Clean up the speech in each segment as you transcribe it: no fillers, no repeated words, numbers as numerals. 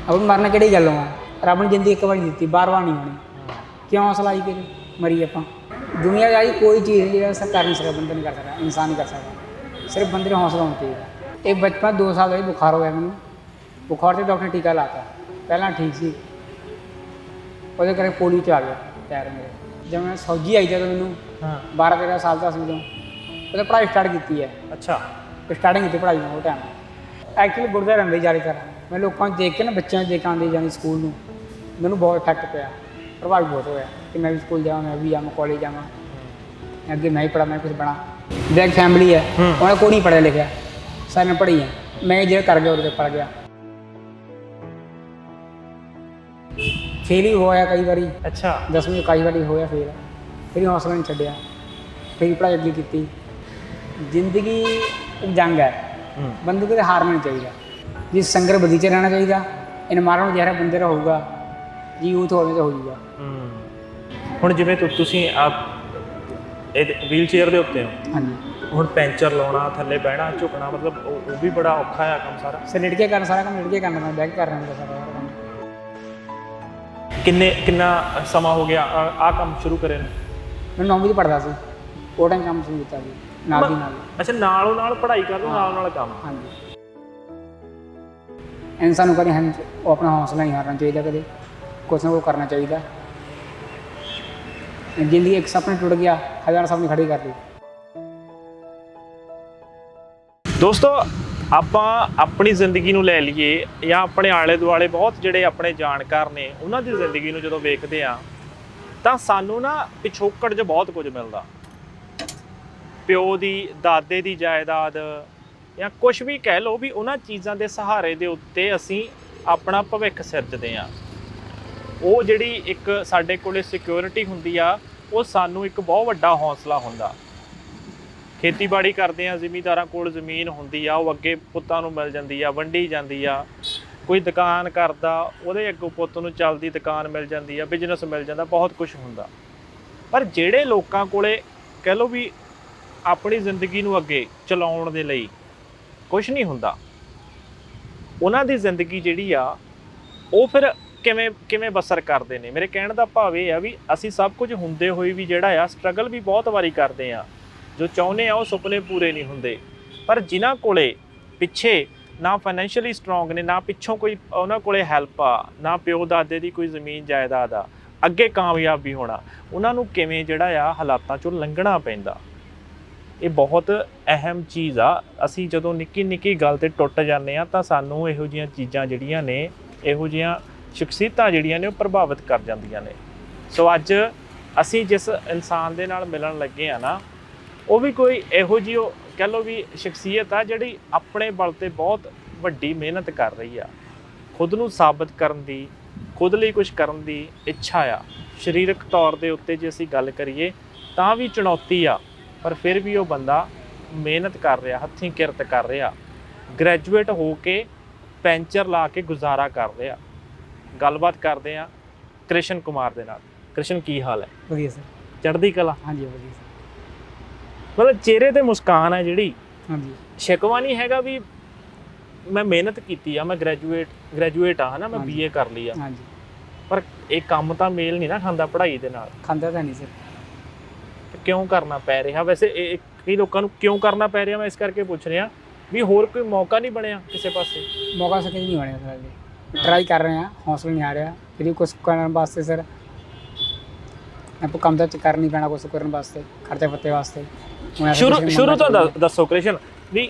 अब मरना किहड़ी गल्लों आ, रब ने जिंदगी एक बार दी बार-बार नहीं होनी, क्यों हौसला आई फिर मरी आपां। दुनिया च आई कोई चीज़ नहीं जिहड़ा कर नहीं सकदा, बंदा नहीं कर सकदा, इंसान नहीं कर सकदा, सिर्फ बंदे ने हौसला होना चाहिए। ये बचपन 2 साल होए बुखार होया मैनूं, बुखार से डॉक्टर ने टीका लाता, पहला ठीक सी, ਉਹਦੇ ਕਰਕੇ ਪੋਲੀਓ 'ਚ ਆ ਗਿਆ ਪੈਰ ਮੇਰੇ। जब मैं फौजी आई ਜਦੋਂ ਮੈਨੂੰ 12-13 ਸਾਲ ਦਾ ਸੀ ਜਦੋਂ, ਉਹਦੇ ਪੜ੍ਹਾਈ ਸਟਾਰਟ ਕੀਤੀ ਹੈ। ਅੱਛਾ, ਸਟਾਰਟਿੰਗ ਕੀਤੀ ਪੜ੍ਹਾਈ ਨੂੰ ਉਹ ਟਾਈਮ ਐਕਚੁਅਲੀ ਗੁਰਦੇ ਰਹਿੰਦੇ ਜ਼ਿਆਦਾਤਰ। ਮੈਂ ਲੋਕਾਂ ਨੂੰ ਦੇਖ ਕੇ ਨਾ, ਬੱਚਿਆਂ ਨੂੰ ਦੇਖ ਆਉਂਦੇ ਜਾਂਦੇ ਸਕੂਲ ਨੂੰ, ਮੈਨੂੰ ਬਹੁਤ ਇਫੈਕਟ ਪਿਆ, ਪ੍ਰਭਾਵਿਤ ਬਹੁਤ ਹੋਇਆ ਕਿ ਮੈਂ ਵੀ ਸਕੂਲ ਜਾਵਾਂ, ਮੈਂ ਵੀ ਜਾਵਾਂ, ਕਾਲਜ ਜਾਵਾਂ, ਅੱਗੇ ਮੈਂ ਹੀ ਪੜ੍ਹਾਂ, ਮੈਂ ਕੁਛ ਬਣਾ। ਮੇਰੀ ਫੈਮਿਲੀ ਹੈ, ਉਹਨਾਂ ਕੋਈ ਨਹੀਂ ਪੜ੍ਹਿਆ ਲਿਖਿਆ, ਸਾਰੇ ਨੇ ਪੜ੍ਹੀ ਹੈ, ਮੈਂ ਜਿਹੜਾ ਕਰ ਗਿਆ ਉਹਦੇ ਪੜ੍ਹ ਗਿਆ। ਫੇਲ ਹੀ ਹੋਇਆ ਕਈ ਵਾਰੀ। ਅੱਛਾ, 10ਵੀਂ ਕਈ ਵਾਰੀ ਹੋਇਆ ਫੇਲ, ਫਿਰ ਹੌਸਲਾ ਨਹੀਂ ਛੱਡਿਆ, ਫਿਰ ਪੜ੍ਹਾਈ ਅੱਗੇ ਕੀਤੀ। ਜ਼ਿੰਦਗੀ ਇੱਕ ਜੰਗ ਹੈ, ਬੰਦੇ ਕਦੇ ਹਾਰਨਾ ਨਹੀਂ ਚਾਹੀਦਾ, ਜੀ ਸੰਗਰ ਬਗੀਚੇ ਰਹਿਣਾ ਚਾਹੀਦਾ। ਇਨਵਾਇਰਮੈਂਟ ਜਿਹੜਾ ਬੰਦੇ ਦਾ ਹੋਊਗਾ ਜੀ, ਯੂਥ ਹੋਵੇ ਤਾਂ ਹੋ ਜਾਊਗਾ। ਹੁਣ ਜਿਵੇਂ ਤੁਸੀਂ ਇਹ ਵੀਲ ਚੇਅਰ ਦੇ ਉੱਤੇ ਹੋ, ਹਾਂਜੀ, ਹੁਣ ਪੈਂਚਰ ਲਾਉਣਾ, ਥੱਲੇ ਬਹਿਣਾ, ਝੁਕਣਾ, ਮਤਲਬ ਉਹ ਵੀ ਬੜਾ ਔਖਾ ਆ ਕੰਮ ਸਾਰਾ। ਸਰ ਲਿਟ ਕੇ ਕਰਨਾ, ਸਾਰਾ ਕੰਮ ਲਿਟ ਕੇ ਕਰਨਾ ਪੈਂਦਾ, ਬਹਿ ਕੇ ਕਰਨਾ ਹੁੰਦਾ ਸਾਰਾ ਕੰਮ। ਕਿੰਨਾ ਸਮਾਂ ਹੋ ਗਿਆ ਆਹ ਕੰਮ ਸ਼ੁਰੂ ਕਰੇ ਨੂੰ? ਮੈਂ 9ਵੀਂ 'ਚ ਪੜ੍ਹਦਾ ਸੀ, ਉਹ ਟਾਈਮ ਕੰਮ ਸ਼ੁਰੂ ਕੀਤਾ ਜੀ ਨਾਲ ਦੀ ਨਾਲ। ਅੱਛਾ, ਨਾਲੋਂ ਨਾਲ ਪੜ੍ਹਾਈ ਕਰ ਲਓ, ਨਾਲ ਕੰਮ। ਹਾਂਜੀ, ਇਨਸਾਨ ਨੂੰ ਕਦੇ ਉਹ ਆਪਣਾ ਹੌਸਲਾ ਨਹੀਂ ਹਾਰਨਾ ਚਾਹੀਦਾ, ਕਦੇ ਕੁਛ ਨਾ ਕੁਛ ਕਰਨਾ ਚਾਹੀਦਾ। ਜ਼ਿੰਦਗੀ ਇੱਕ ਸੁਪਨਾ ਟੁੱਟ ਗਿਆ, ਹਜ਼ਾਰ ਸੁਪਨੇ ਖੜੇ ਕਰ ਲਈ। ਦੋਸਤੋ, ਆਪਾਂ ਆਪਣੀ ਜ਼ਿੰਦਗੀ ਨੂੰ ਲੈ ਲਈਏ ਜਾਂ ਆਪਣੇ ਆਲੇ ਦੁਆਲੇ ਬਹੁਤ ਜਿਹੜੇ ਆਪਣੇ ਜਾਣਕਾਰ ਨੇ, ਉਹਨਾਂ ਦੀ ਜ਼ਿੰਦਗੀ ਨੂੰ ਜਦੋਂ ਵੇਖਦੇ ਆ ਤਾਂ ਸਾਨੂੰ ਨਾ ਪਿਛੋਕੜ 'ਚ ਬਹੁਤ ਕੁਝ ਮਿਲਦਾ। ਪਿਓ ਦੀ, ਦਾਦੇ ਦੀ ਜਾਇਦਾਦ ਜਾਂ ਕੁਛ ਵੀ ਕਹਿ ਲਓ, ਵੀ ਉਹਨਾਂ ਚੀਜ਼ਾਂ ਦੇ ਸਹਾਰੇ ਦੇ ਉੱਤੇ ਅਸੀਂ ਆਪਣਾ ਭਵਿੱਖ ਸਿਰਜਦੇ ਹਾਂ। ਉਹ ਜਿਹੜੀ ਇੱਕ ਸਾਡੇ ਕੋਲੇ ਸਿਕਿਉਰਿਟੀ ਹੁੰਦੀ ਆ, ਉਹ ਸਾਨੂੰ ਇੱਕ ਬਹੁਤ ਵੱਡਾ ਹੌਸਲਾ ਹੁੰਦਾ। ਖੇਤੀਬਾੜੀ ਕਰਦੇ ਆ, ਜ਼ਿਮੀਂਦਾਰਾਂ ਕੋਲ ਜ਼ਮੀਨ ਹੁੰਦੀ ਆ, ਉਹ ਅੱਗੇ ਪੁੱਤਾਂ ਨੂੰ ਮਿਲ ਜਾਂਦੀ ਆ, ਵੰਡੀ ਜਾਂਦੀ ਆ। ਕੋਈ ਦੁਕਾਨ ਕਰਦਾ, ਉਹਦੇ ਅੱਗੋਂ ਪੁੱਤ ਨੂੰ ਚੱਲਦੀ ਦੁਕਾਨ ਮਿਲ ਜਾਂਦੀ ਆ, ਬਿਜ਼ਨਸ ਮਿਲ ਜਾਂਦਾ, ਬਹੁਤ ਕੁਛ ਹੁੰਦਾ। ਪਰ ਜਿਹੜੇ ਲੋਕਾਂ ਕੋਲੇ ਕਹਿ ਲਓ ਵੀ ਆਪਣੀ ਜ਼ਿੰਦਗੀ ਨੂੰ ਅੱਗੇ ਚਲਾਉਣ ਦੇ ਲਈ ਕੁਛ ਨਹੀਂ ਹੁੰਦਾ, ਉਹਨਾਂ ਦੀ ਜ਼ਿੰਦਗੀ ਜਿਹੜੀ ਆ ਉਹ ਫਿਰ ਕਿਵੇਂ ਬਸਰ ਕਰਦੇ ਨੇ। ਮੇਰੇ ਕਹਿਣ ਦਾ ਭਾਵ ਇਹ ਆ ਵੀ ਅਸੀਂ ਸਭ ਕੁਝ ਹੁੰਦੇ ਹੋਏ ਵੀ ਜਿਹੜਾ ਆ ਸਟਰਗਲ ਵੀ ਬਹੁਤ ਵਾਰੀ ਕਰਦੇ ਆ, ਜੋ ਚਾਹੁੰਦੇ ਆ ਉਹ ਸੁਪਨੇ ਪੂਰੇ ਨਹੀਂ ਹੁੰਦੇ। ਪਰ ਜਿਨ੍ਹਾਂ ਕੋਲੇ ਪਿੱਛੇ ਨਾ ਫਾਈਨੈਂਸ਼ੀਅਲੀ ਸਟਰੋਂਗ ਨੇ, ਨਾ ਪਿੱਛੋਂ ਕੋਈ ਉਹਨਾਂ ਕੋਲੇ ਹੈਲਪ ਆ, ਨਾ ਪਿਓ ਦਾਦੇ ਦੀ ਕੋਈ ਜ਼ਮੀਨ ਜਾਇਦਾਦ ਆ, ਅੱਗੇ ਕਾਮਯਾਬ ਵੀ ਹੋਣਾ, ਉਹਨਾਂ ਨੂੰ ਕਿਵੇਂ ਜਿਹੜਾ ਆ ਹਾਲਾਤਾਂ 'ਚੋਂ ਲੰਘਣਾ ਪੈਂਦਾ। ਇਹ ਬਹੁਤ ਅਹਿਮ ਚੀਜ਼ ਆ। ਅਸੀਂ ਜਦੋਂ ਨਿੱਕੀ ਨਿੱਕੀ ਗੱਲ 'ਤੇ ਟੁੱਟ ਜਾਂਦੇ ਆ ਤਾਂ ਸਾਨੂੰ ਇਹੋ ਜਿਹੀਆਂ ਚੀਜ਼ਾਂ ਜਿਹੜੀਆਂ ਨੇ, ਇਹੋ ਜਿਹੀਆਂ ਸ਼ਖਸੀਅਤਾਂ ਜਿਹੜੀਆਂ ਨੇ ਉਹ ਪ੍ਰਭਾਵਿਤ ਕਰ ਜਾਂਦੀਆਂ ਨੇ। ਸੋ ਅੱਜ ਅਸੀਂ ਜਿਸ ਇਨਸਾਨ ਦੇ ਨਾਲ ਮਿਲਣ ਲੱਗੇ ਆ ਨਾ, ਉਹ ਵੀ ਕੋਈ ਇਹੋ ਜਿਹੀ ਕਹਿ ਲਓ ਵੀ ਸ਼ਖਸੀਅਤ ਆ ਜਿਹੜੀ ਆਪਣੇ ਬਲ 'ਤੇ ਬਹੁਤ ਵੱਡੀ ਮਿਹਨਤ ਕਰ ਰਹੀ ਆ। ਖੁਦ ਨੂੰ ਸਾਬਤ ਕਰਨ ਦੀ, ਖੁਦ ਲਈ ਕੁਛ ਕਰਨ ਦੀ ਇੱਛਾ ਆ। ਸਰੀਰਕ ਤੌਰ ਦੇ ਉੱਤੇ ਜੇ ਅਸੀਂ ਗੱਲ ਕਰੀਏ ਤਾਂ ਵੀ ਚੁਣੌਤੀ ਆ, ਪਰ ਫਿਰ ਵੀ ਉਹ ਬੰਦਾ ਮਿਹਨਤ ਕਰ ਰਿਹਾ, ਹੱਥੀਂ ਕਿਰਤ ਕਰ ਰਿਹਾ, ਗ੍ਰੈਜੂਏਟ ਹੋ ਕੇ ਪੈਂਚਰ ਲਾ ਕੇ ਗੁਜ਼ਾਰਾ ਕਰ ਰਿਹਾ। ਗੱਲਬਾਤ ਕਰਦੇ ਆ ਕ੍ਰਿਸ਼ਨ ਕੁਮਾਰ ਦੇ ਨਾਲ। ਕ੍ਰਿਸ਼ਨ, ਕੀ ਹਾਲ ਹੈ? ਵਧੀਆ ਸਰ। ਚੜ੍ਹਦੀ ਕਲਾ? ਹਾਂਜੀ ਵਧੀਆ ਸਰ। ਮਤਲਬ ਚਿਹਰੇ 'ਤੇ ਮੁਸਕਾਨ ਹੈ ਜਿਹੜੀ, ਹਾਂਜੀ, ਸ਼ਿਕਵਾ ਨਹੀਂ ਹੈਗਾ ਵੀ ਮੈਂ ਮਿਹਨਤ ਕੀਤੀ ਆ, ਮੈਂ ਗ੍ਰੈਜੂਏਟ ਆ, ਹੈ ਨਾ, ਮੈਂ BA ਕਰ ਲਈ ਆ, ਹਾਂਜੀ। ਪਰ ਇਹ ਕੰਮ ਤਾਂ ਮੇਲ ਨਹੀਂ ਨਾ ਖਾਂਦਾ ਪੜ੍ਹਾਈ ਦੇ ਨਾਲ। ਖਾਂਦਾ ਤਾਂ ਨਹੀਂ ਸਰ। ਕਿਉਂ ਕਰਨਾ ਪੈ ਰਿਹਾ? ਵੈਸੇ ਇਹ ਕਈ ਲੋਕਾਂ ਨੂੰ ਕਿਉਂ ਕਰਨਾ ਪੈ ਰਿਹਾ, ਮੈਂ ਇਸ ਕਰਕੇ ਪੁੱਛ ਰਿਹਾ ਵੀ ਹੋਰ ਕੋਈ ਮੌਕਾ ਨਹੀਂ ਬਣਿਆ ਕਿਸੇ ਪਾਸੇ? ਮੌਕਾ ਸਰ ਨਹੀਂ ਬਣਿਆ ਸਰ, ਅਜੇ ਟਰਾਈ ਕਰ ਰਹੇ ਹਾਂ, ਹੌਸਲਾ ਨਹੀਂ ਆ ਰਿਹਾ। ਫਿਰ ਵੀ ਕੁਛ ਕਰਨ ਵਾਸਤੇ ਸਰ ਆਪਾਂ ਕੰਮ ਤਾਂ ਕਰ ਨਹੀਂ ਪੈਣਾ, ਕੁਛ ਕਰਨ ਵਾਸਤੇ, ਖਰਚੇ ਪੱਤੇ ਵਾਸਤੇ। ਸ਼ੁਰੂ ਤੋਂ ਦੱਸੋ ਕ੍ਰਿਸ਼ਨ ਵੀ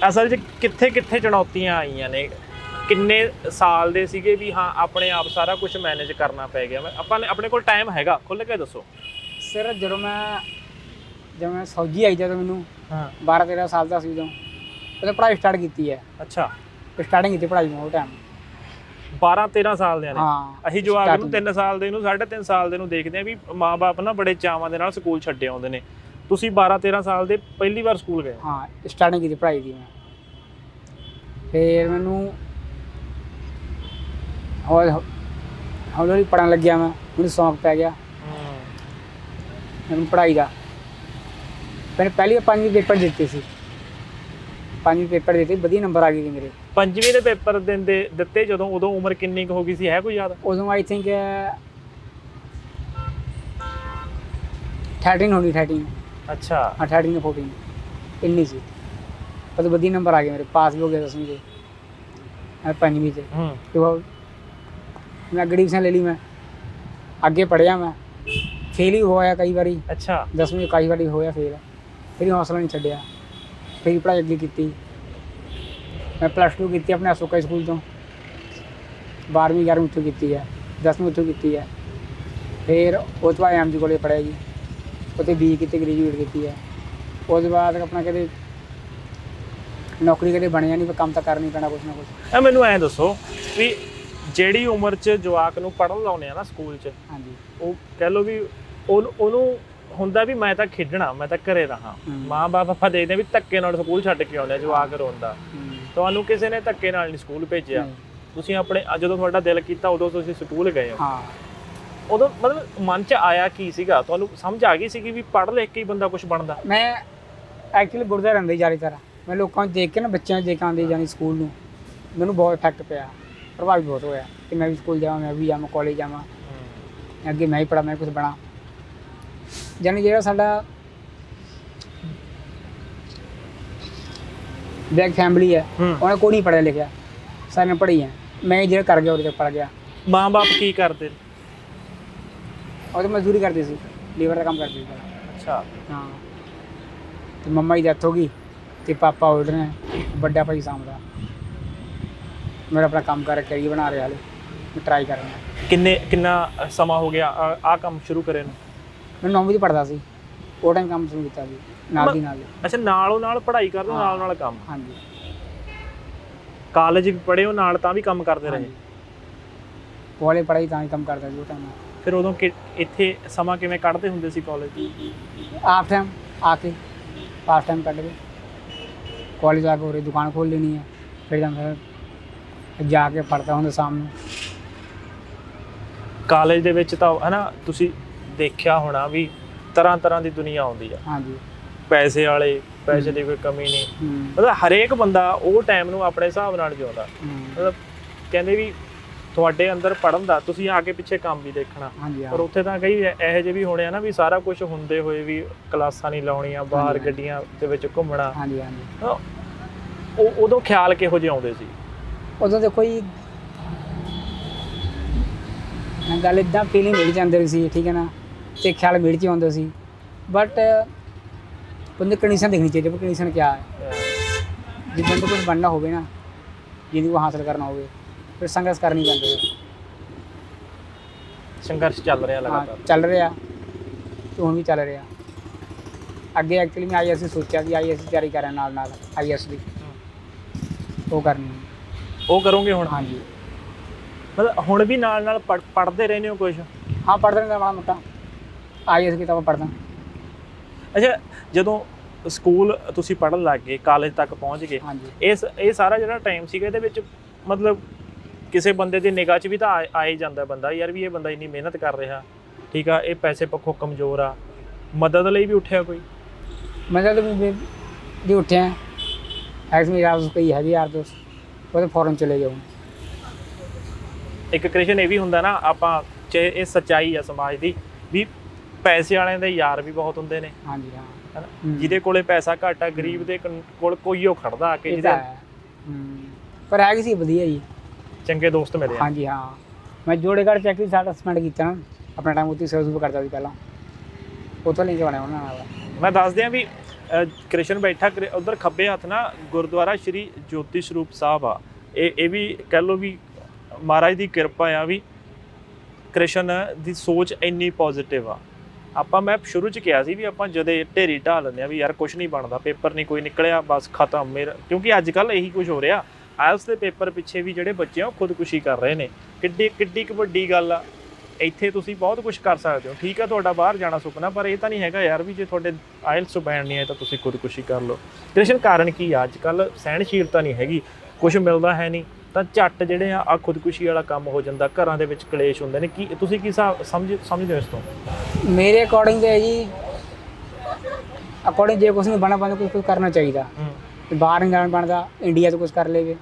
ਅਸਲ 'ਚ ਕਿੱਥੇ ਕਿੱਥੇ ਚੁਣੌਤੀਆਂ ਆਈਆਂ ਨੇ? ਕਿੰਨੇ ਸਾਲ ਦੇ ਸੀਗੇ ਵੀ ਹਾਂ ਆਪਣੇ ਆਪ ਸਾਰਾ ਕੁਝ ਮੈਨੇਜ ਕਰਨਾ ਪੈ ਗਿਆ? ਆਪਣੇ ਕੋਲ ਟਾਈਮ ਹੈਗਾ, ਖੁੱਲ੍ਹ ਕੇ ਦੱਸੋ ਸਰ। ਜਦੋਂ ਮੈਂ ਫੌਜੀ ਆਈ ਜਦੋਂ ਮੈਨੂੰ 12-13 ਸਾਲ ਦਾ ਸੀ, ਉਦੋਂ ਪੜ੍ਹਾਈ ਸਟਾਰਟ ਕੀਤੀ ਹੈ। ਅੱਛਾ, ਸਟਾਰਟਿੰਗ ਕੀਤੀ ਪੜ੍ਹਾਈ ਨੂੰ ਉਹ ਟਾਈਮ 12-13 ਸਾਲ ਦੇ ਨੇ। ਹਾਂ, ਅਸੀਂ ਜਵਾਕ ਨੂੰ 3 ਸਾਲ ਦੇ ਨੂੰ 3.5 ਸਾਲ ਦੇ ਨੂੰ ਦੇਖਦੇ ਆ ਵੀ ਮਾਂ-ਬਾਪ ਨਾ ਬੜੇ ਚਾਵਾਂ ਦੇ ਨਾਲ ਸਕੂਲ ਛੱਡੇ ਆਉਂਦੇ ਨੇ। ਤੁਸੀਂ 12-13 ਸਾਲ ਦੇ ਪਹਿਲੀ ਵਾਰ ਸਕੂਲ ਗਏ? ਹਾਂ, ਸਟਾਰਟਿੰਗ ਕੀਤੀ ਪੜ੍ਹਾਈ ਦੀ ਮੈਂ। ਫਿਰ ਮੈਨੂੰ ਹੌਲੀ ਪੜ੍ਹਨ ਲੱਗਿਆ, ਮੈਨੂੰ ਸ਼ੌਂਕ ਪੈ ਗਿਆ ਮੈਨੂੰ ਪੜ੍ਹਾਈ ਦਾ। ਮੈਂ ਪਹਿਲੀ 5ਵੀਂ ਪੇਪਰ ਦਿੱਤੇ ਸੀ, 5ਵੀਂ ਪੇਪਰ ਦਿੱਤੇ, ਵਧੀਆ ਨੰਬਰ ਆ ਗਏ ਸੀ ਮੇਰੇ। ਪੰਜਵੀਂ ਦੇ ਪੇਪਰ ਦਿੱਤੇ ਜਦੋਂ, ਉਦੋਂ ਉਮਰ ਕਿੰਨੀ ਕੁ ਹੋ ਗਈ ਸੀ, ਹੈ ਕੋਈ ਯਾਦ? ਉਦੋਂ ਆਈ ਥਿੰਕ 13 ਹੋਣੀ, 13। ਅੱਛਾ। हाँ 13 या 14 ਇੰਨੀ ਸੀ। ਪਰ ਵਧੀਆ ਨੰਬਰ ਆ ਗਏ ਮੇਰੇ, ਪਾਸ ਵੀ ਹੋ ਗਿਆ 10ਵੀਂ ਦੇ, ਮੈਂ 5ਵੀਂ ਤੇ। ਤੇ ਉਹ ਮੈਂ ਅੱਗੇ ਡਿਵੀਜ਼ਨ ਲੈ ਲਈ, ਮੈਂ ਅੱਗੇ ਪੜ੍ਹਿਆ, ਮੈਂ ਫੇਲ ਹੀ ਹੋਇਆ ਕਈ ਵਾਰੀ। ਅੱਛਾ। 10ਵੀਂ ਕਈ ਵਾਰੀ ਹੋਇਆ ਫੇਲ, ਫਿਰ ਹੌਸਲਾ ਨਹੀਂ ਛੱਡਿਆ, ਫਿਰ ਪੜ੍ਹਾਈ ਅੱਗੇ ਕੀਤੀ। ਮੈਂ +2 ਕੀਤੀ ਆਪਣੇ ਅਸ਼ੋਕਾ ਸਕੂਲ ਤੋਂ, 12ਵੀਂ 11ਵੀਂ ਉੱਥੋਂ ਕੀਤੀ ਹੈ, 10ਵੀਂ ਉੱਥੋਂ ਕੀਤੀ ਹੈ। ਫਿਰ ਉਹ ਤੋਂ ਬਾਅਦ MG ਕੋਲੇ ਪੜ੍ਹਿਆ ਜੀ, ਉੱਥੇ BE ਕੀਤੀ, ਗ੍ਰੈਜੂਏਟ ਕੀਤੀ ਹੈ। ਉਸ ਤੋਂ ਬਾਅਦ ਆਪਣਾ ਕਦੇ ਨੌਕਰੀ ਕਦੇ ਬਣਿਆ ਨਹੀਂ, ਪਰ ਕੰਮ ਤਾਂ ਕਰਨਾ ਹੀ ਪੈਣਾ ਕੁਛ ਨਾ ਕੁਛ। ਮੈਨੂੰ ਐਂ ਦੱਸੋ ਵੀ ਜਿਹੜੀ ਉਮਰ 'ਚ ਜਵਾਕ ਨੂੰ ਪੜ੍ਹਨ ਲਾਉਂਦੇ ਆ ਨਾ ਸਕੂਲ 'ਚ, ਹਾਂਜੀ, ਉਹ ਕਹਿ ਲਓ ਵੀ ਉਹਨੂੰ ਹੁੰਦਾ ਵੀ ਮੈਂ ਤਾਂ ਖੇਡਣਾ, ਮੈਂ ਤਾਂ ਘਰੇ ਰਹਾਂ। ਮਾਂ ਬਾਪ ਆਪਾਂ ਦੇਖਦੇ ਵੀ ਧੱਕੇ ਨਾਲ ਸਕੂਲ ਛੱਡ ਕੇ ਆਉਂਦੇ ਆ, ਜਵਾਕ ਰੋਂਦਾ। ਤੁਹਾਨੂੰ ਕਿਸੇ ਨੇ ਧੱਕੇ ਨਾਲ ਨਹੀਂ ਸਕੂਲ ਭੇਜਿਆ, ਤੁਸੀਂ ਆਪਣੇ ਜਦੋਂ ਤੁਹਾਡਾ ਦਿਲ ਕੀਤਾ ਉਦੋਂ ਤੁਸੀਂ ਸਕੂਲ ਗਏ ਹੋ। ਹਾਂ। ਉਦੋਂ ਮਤਲਬ ਮਨ 'ਚ ਆਇਆ ਕੀ ਸੀਗਾ, ਤੁਹਾਨੂੰ ਸਮਝ ਆ ਗਈ ਸੀਗੀ ਵੀ ਪੜ੍ਹ ਲਿਖ ਕੇ ਹੀ ਬੰਦਾ ਕੁਝ ਬਣਦਾ? ਮੈਂ ਐਕਚੁਅਲੀ ਗੁਰਦਾ ਰਹਿੰਦਾ ਜ਼ਿਆਦਾਤਰ, ਮੈਂ ਲੋਕਾਂ ਨੂੰ ਦੇਖ ਕੇ ਨਾ, ਬੱਚਿਆਂ ਨੂੰ ਦੇਖ ਕੇ ਆਉਂਦੇ ਜਾਣੀ ਸਕੂਲ ਨੂੰ, ਮੈਨੂੰ ਬਹੁਤ ਇਫੈਕਟ ਪਿਆ, ਪ੍ਰਭਾਵਿਤ ਬਹੁਤ ਹੋਇਆ ਕਿ ਮੈਂ ਵੀ ਸਕੂਲ ਜਾਵਾਂ, ਮੈਂ ਵੀ ਜਾਵਾਂ, ਕਾਲਜ ਜਾਵਾਂ, ਅੱਗੇ ਮੈਂ ਹੀ ਪੜ੍ਹਾਂ, ਮੈਂ ਕੁਛ ਬਣਾ। ਜਾਣੀ ਜਿਹੜਾ ਸਾਡਾ ਬੈਕ ਫੈਮਿਲੀ ਹੈ, ਉਹਨੇ ਕੋਈ ਨਹੀਂ ਪੜ੍ਹਿਆ ਲਿਖਿਆ, ਸਾਰਿਆਂ ਨੇ ਪੜ੍ਹੀ ਹੈ, ਮੈਂ ਜਿਹੜਾ ਕਰ ਗਿਆ ਉਹਦੇ ਤੱਕ ਪੜ੍ਹ ਗਿਆ। ਮਾਂ ਬਾਪ ਕੀ ਕਰਦੇ? ਉਹ ਤਾਂ ਮਜ਼ਦੂਰੀ ਕਰਦੇ ਸੀ, ਲੀਵਰ ਦਾ ਕੰਮ ਕਰਦੇ ਸੀ। ਅੱਛਾ। ਹਾਂ। ਤੇ ਮੰਮਾ ਦੀ ਡੈਥ ਹੋ ਗਈ ਤੇ ਪਾਪਾ ਉੱਡ ਰਹੇ, ਵੱਡਾ ਭਾਈ ਸਾਂਭਦਾ। ਮੇਰਾ ਆਪਣਾ ਕੰਮ ਕਰ ਕੈਰੀਅਰ ਬਣਾ ਰਿਹਾ, ਹਾਲੇ ਮੈਂ ਟਰਾਈ ਕਰ ਰਿਹਾ। ਕਿੰਨਾ ਸਮਾਂ ਹੋ ਗਿਆ ਆਹ ਕੰਮ ਸ਼ੁਰੂ ਕਰੇ ਨੂੰ? ਮੈਂ 9ਵੀਂ 'ਚ ਪੜ੍ਹਦਾ ਸੀ, ਉਹ ਟਾਈਮ ਕੰਮ ਸ਼ੁਰੂ ਕੀਤਾ ਸੀ ਨਾਲ ਦੀ ਨਾਲ। ਅੱਛਾ, ਨਾਲੋਂ ਨਾਲ ਪੜ੍ਹਾਈ ਕਰਦੇ, ਨਾਲ ਕੰਮ? ਹਾਂਜੀ। ਕਾਲਜ ਵੀ ਪੜ੍ਹੇ ਹੋ ਨਾਲ, ਤਾਂ ਵੀ ਕੰਮ ਕਰਦੇ ਰਹੇ? ਕਾਲਜ ਪੜ੍ਹਾਈ ਤਾਂ ਹੀ ਕੰਮ ਕਰਦਾ ਸੀ ਉਹ ਟਾਈਮ। ਫਿਰ ਉਦੋਂ ਇੱਥੇ ਸਮਾਂ ਕਿਵੇਂ ਕੱਢਦੇ ਹੁੰਦੇ ਸੀ ਕਾਲਜ? ਆਫ ਟਾਈਮ ਆ ਕੇ, ਪਾਸ टाइम ਕੱਢ ਕੇ ਕਾਲਜ ਆ ਕੇ ਉਰੇ ਦੁਕਾਨ ਖੋਲ੍ਹ ਲੈਣੀ ਹੈ, ਫਿਰ ਜਾਂਦਾ ਜਾ ਕੇ ਪੜ੍ਹਦਾ ਹੁੰਦਾ ਸ਼ਾਮ ਨੂੰ। ਕਾਲਜ ਦੇ ਵਿੱਚ ਤਾਂ ਹੈ ਨਾ, ਤੁਸੀਂ ਦੇਖਿਆ ਹੋਣਾ ਵੀ ਤਰ੍ਹਾਂ ਤਰ੍ਹਾਂ ਦੀ ਦੁਨੀਆ ਆਉਂਦੀ ਆ। ਹਾਂਜੀ। ਪੈਸੇ ਵਾਲੇ, ਪੈਸੇ ਦੀ ਕੋਈ ਕਮੀ ਨਹੀਂ, ਮਤਲਬ ਹਰੇਕ ਬੰਦਾ ਉਹ ਟਾਈਮ ਨੂੰ ਆਪਣੇ ਹਿਸਾਬ ਨਾਲ ਜਿਉਂਦਾ। ਮਤਲਬ ਕਹਿੰਦੇ ਵੀ ਤੁਹਾਡੇ ਅੰਦਰ ਪੜ੍ਹਨ ਦਾ, ਤੁਸੀਂ ਆ ਕੇ ਪਿੱਛੇ ਕੰਮ ਵੀ ਦੇਖਣਾ। ਪਰ ਉੱਥੇ ਤਾਂ ਕਈ ਇਹੋ ਜਿਹੇ ਵੀ ਹੋਣੇ ਆ ਨਾ ਵੀ ਸਾਰਾ ਕੁਝ ਹੁੰਦੇ ਹੋਏ ਵੀ ਕਲਾਸਾਂ ਨਹੀਂ ਲਾਉਣੀਆਂ, ਬਾਹਰ ਗੱਡੀਆਂ ਦੇ ਵਿੱਚ ਘੁੰਮਣਾ। ਹਾਂਜੀ ਹਾਂਜੀ। ਉਦੋਂ ਖਿਆਲ ਕਿਹੋ ਜਿਹੇ ਆਉਂਦੇ ਸੀ? ਉਦੋਂ ਦੇਖੋ ਜੀ, ਗੱਲ ਇੱਦਾਂ ਫੀਲਿੰਗ ਮਿਲ ਜਾਂਦੀ ਸੀ, ਠੀਕ ਹੈ ਨਾ, ਅਤੇ ਖਿਆਲ ਮਿਲ 'ਚ ਆਉਂਦਾ ਸੀ। ਬਟ ਬੰਦੇ ਕੰਡੀਸ਼ਨ ਦੇਖਣੀ ਚਾਹੀਦੀ, ਪਰ ਕੰਡੀਸ਼ਨ ਕਿਆ ਹੈ। ਜੇ ਬੰਦੇ ਕੁਛ ਬਣਨਾ ਹੋਵੇ ਨਾ, ਜਿਹਨੂੰ ਕੋ ਹਾਸਿਲ ਕਰਨਾ ਹੋਵੇ, ਫਿਰ ਸੰਘਰਸ਼ ਕਰਨੀ ਪੈਂਦੀ ਹੈ। ਸੰਘਰਸ਼ ਚੱਲ ਰਿਹਾ ਲਗਾਤਾਰ? ਚੱਲ ਰਿਹਾ, ਅਤੇ ਹੁਣ ਵੀ ਚੱਲ ਰਿਹਾ। ਅੱਗੇ ਐਕਚੁਅਲੀ ਮੈਂ IAS ਸੋਚਿਆ ਕਿ IAS ਦੀ ਤਿਆਰੀ ਕਰਾਂ ਨਾਲ ਨਾਲ, IAS ਦੀ ਉਹ ਕਰਨੀ। ਉਹ ਕਰੋਗੇ ਹੁਣ? ਹਾਂਜੀ। ਮਤਲਬ ਹੁਣ ਵੀ ਨਾਲ ਨਾਲ ਪੜ੍ਹਦੇ ਰਹਿੰਦੇ ਹੋ ਕੁਛ? ਹਾਂ, ਪੜ੍ਹਦਾ ਰਹਿੰਦਾ ਮਾੜਾ ਮੋਟਾ, IAS ਕਿਤਾਬਾਂ ਪੜ੍ਹਦਾ। ਅੱਛਾ, ਜਦੋਂ ਸਕੂਲ ਤੁਸੀਂ ਪੜ੍ਹਨ ਲੱਗ ਗਏ, ਕਾਲਜ ਤੱਕ ਪਹੁੰਚ ਗਏ, ਇਹ ਸਾਰਾ ਜਿਹੜਾ ਟਾਈਮ ਸੀਗਾ, ਇਹਦੇ ਵਿੱਚ ਮਤਲਬ ਕਿਸੇ ਬੰਦੇ ਦੀ ਨਿਗਾਹ 'ਚ ਵੀ ਤਾਂ ਆ ਹੀ ਜਾਂਦਾ ਬੰਦਾ, ਯਾਰ ਵੀ ਇਹ ਬੰਦਾ ਇੰਨੀ ਮਿਹਨਤ ਕਰ ਰਿਹਾ, ਠੀਕ ਆ, ਇਹ ਪੈਸੇ ਪੱਖੋਂ ਕਮਜ਼ੋਰ ਆ, ਮਦਦ ਲਈ ਵੀ ਉੱਠਿਆ ਕੋਈ? ਮਦਦ ਵੀ ਉੱਠਿਆ, ਐਕਚੁਅਲੀ ਯਾਰ ਕੋਈ ਹੈਗੇ ਯਾਰ ਦੋਸਤ, ਉਹ ਤਾਂ ਫੌਰਨ ਚਲੇ ਜਾਓ। ਇੱਕ ਕ੍ਰਿਸ਼ਨ ਇਹ ਵੀ ਹੁੰਦਾ ਨਾ, ਆਪਾਂ ਚਾਹੇ ਇਹ ਸੱਚਾਈ ਆ ਸਮਾਜ ਦੀ, ਵੀ ਪੈਸੇ ਵਾਲਿਆਂ ਦੇ ਯਾਰ ਵੀ ਬਹੁਤ ਹੁੰਦੇ ਨੇ। ਹਾਂਜੀ ਹਾਂ। ਜਿਹਦੇ ਕੋਲੇ ਪੈਸਾ ਘੱਟ ਆ, ਗਰੀਬ ਦੇ ਕੋਲ ਕੋਈ ਉਹ ਖੜਦਾ ਆ ਕੇ, ਪਰ ਹੈਗੀ ਸੀ ਵਧੀਆ ਜੀ, ਚੰਗੇ ਦੋਸਤ ਮਿਲੇ। ਹਾਂਜੀ ਹਾਂ। ਮੈਂ ਜੋੜੇਗੜ੍ਹ ਚੈੱਕ ਵੀ ਸਾਡਾ ਸਪੈਂਡ ਕੀਤਾ ਨਾ, ਆਪਣਾ ਟਾਈਮ ਉੱਥੇ ਸਰਵਿਸ ਕਰਦਾ ਸੀ ਪਹਿਲਾਂ, ਉੱਥੋਂ ਲਿੰਕ ਬਣਿਆ ਉਹਨਾਂ ਨਾਲ। ਮੈਂ ਦੱਸ ਦਿਆਂ ਵੀ ਕ੍ਰਿਸ਼ਨ ਬੈਠਾ ਉੱਧਰ ਖੱਬੇ ਹੱਥ ਨਾ ਗੁਰਦੁਆਰਾ ਸ਼੍ਰੀ ਜੋਤੀ ਸਰੂਪ ਸਾਹਿਬ ਆ। ਇਹ ਵੀ ਕਹਿ ਲਓ ਵੀ ਮਹਾਰਾਜ ਦੀ ਕਿਰਪਾ ਆ ਵੀ ਕ੍ਰਿਸ਼ਨ ਦੀ ਸੋਚ ਇੰਨੀ ਪੋਜ਼ਿਟਿਵ ਆ। ਮੈਂ ਸ਼ੁਰੂ 'ਚ ਕਿਹਾ ਸੀ ਵੀ ਆਪਾਂ ਜਦੇ ਢੇਰੀ ਢਾਹ ਲੈਂਦੇ ਹਾਂ ਵੀ ਯਾਰ ਕੁਛ ਨਹੀਂ ਬਣਦਾ, ਪੇਪਰ ਨਹੀਂ ਕੋਈ ਨਿਕਲਿਆ, ਬਸ ਖਤਮ ਮੇਰਾ। ਕਿਉਂਕਿ ਅੱਜ ਕੱਲ੍ਹ ਇਹੀ ਕੁਝ ਹੋ ਰਿਹਾ, IELTS ਦੇ ਪੇਪਰ ਪਿੱਛੇ ਵੀ ਜਿਹੜੇ ਬੱਚੇ ਆ ਉਹ ਖੁਦਕੁਸ਼ੀ ਕਰ ਰਹੇ ਨੇ। ਕਿੱਡੀ ਕੁ ਵੱਡੀ ਗੱਲ ਆ, ਇੱਥੇ ਤੁਸੀਂ ਬਹੁਤ ਕੁਝ ਕਰ ਸਕਦੇ ਹੋ, ਠੀਕ ਆ, ਤੁਹਾਡਾ ਬਾਹਰ ਜਾਣਾ ਸੁਪਨਾ, ਪਰ ਇਹ ਤਾਂ ਨਹੀਂ ਹੈਗਾ ਯਾਰ ਵੀ ਜੇ ਤੁਹਾਡੇ IELTS ਬੈਂਡ ਨਹੀਂ ਆਏ ਤਾਂ ਤੁਸੀਂ ਖੁਦਕੁਸ਼ੀ ਕਰ ਲਓ। ਕ੍ਰਿਸ਼ਨ ਕਾਰਨ ਕੀ ਆ? ਅੱਜ ਕੱਲ੍ਹ ਸਹਿਣਸ਼ੀਲਤਾ ਨਹੀਂ ਹੈਗੀ, ਕੁਛ ਮਿਲਦਾ ਹੈ ਨਹੀਂ, ਤਾਂ ਝੱਟ ਜਿਹੜੇ ਆ ਖੁਦਕੁਸ਼ੀ ਵਾਲਾ ਕੰਮ ਹੋ ਜਾਂਦਾ। ਘਰਾਂ ਦੇ ਵਿੱਚ ਕਲੇਸ਼ ਹੁੰਦੇ ਨੇ। ਕੀ ਤੁਸੀਂ ਕੀ ਸਮਝਦੇ ਹੋ ਇਸ ਤੋਂ? ਮੇਰੇ ਅਕੋਰਡਿੰਗ ਤਾਂ ਜੀ, ਅਕੋਰਡਿੰਗ ਜੇ ਕੁਛ ਨਹੀਂ ਬਣਨਾ ਪਾਉਂਦਾ, ਕੁਛ ਕਰਨਾ ਚਾਹੀਦਾ। ਬਾਹਰ ਨਹੀਂ ਜਾਣਾ ਬਣਦਾ, ਇੰਡੀਆ 'ਚ ਕੁਛ ਕਰ ਲੇਵੇ,